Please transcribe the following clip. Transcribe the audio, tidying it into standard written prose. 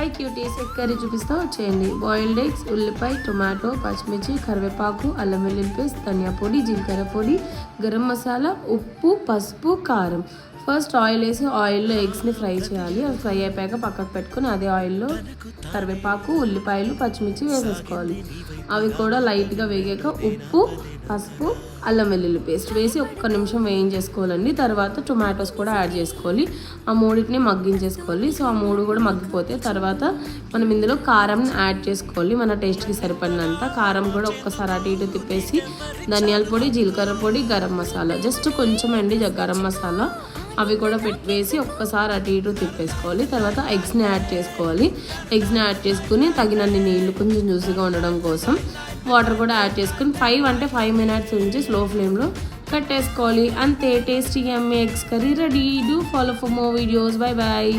High cuties, egg curry చూపిస్తా వచ్చేయండి. Boiled eggs, ఉల్లిపాయ, టొమాటో, పచ్చిమిర్చి, కరివేపాకు, అల్లం వెల్లుల్లి పేస్ట్, ధనియా పొడి, జీలకర్ర పొడి, గరం మసాలా, ఉప్పు, పసుపు, కారం. ఫస్ట్ ఆయిల్ వేసి ఆయిల్లో ఎగ్స్ని ఫ్రై చేయాలి. అవి ఫ్రై అయిపోయాక పక్కకు పెట్టుకుని అదే ఆయిల్లో కరివేపాకు, ఉల్లిపాయలు, పచ్చిమిర్చి వేసేసుకోవాలి. అవి కూడా లైట్గా వేగాక ఉప్పు, పసుపు, అల్లం వెల్లుల్లి పేస్ట్ వేసి ఒక్క నిమిషం వేయించేసుకోవాలండి. తర్వాత టొమాటోస్ కూడా యాడ్ చేసుకోవాలి. ఆ మూడింటిని మగ్గించేసుకోవాలి. సో ఆ మూడు కూడా మగ్గిపోతే తర్వాత మనం ఇందులో కారం యాడ్ చేసుకోవాలి. మన టేస్ట్కి సరిపడినంత కారం కూడా ఒక్కసారి అటు ఇటు తిప్పేసి ధనియాల పొడి, జీలకర్ర పొడి, గరం మసాలా, జస్ట్ కొంచెం అండి గరం మసాలా, అవి కూడా వేసి ఒక్కసారి అటు ఇటు తిప్పేసుకోవాలి. తర్వాత ఎగ్స్ని యాడ్ చేసుకోవాలి. ఎగ్స్ని యాడ్ చేసుకుని తగినన్ని నీళ్ళు కొంచెం జ్యూసీగా ఉండడం కోసం వాటర్ కూడా యాడ్ చేసుకుని 5 మినిట్స్ ఉంచి స్లో ఫ్లేమ్లో కట్టేసుకోవాలి. అంతే, tasty yummy eggs curry ready. Do follow for more videos. Bye bye.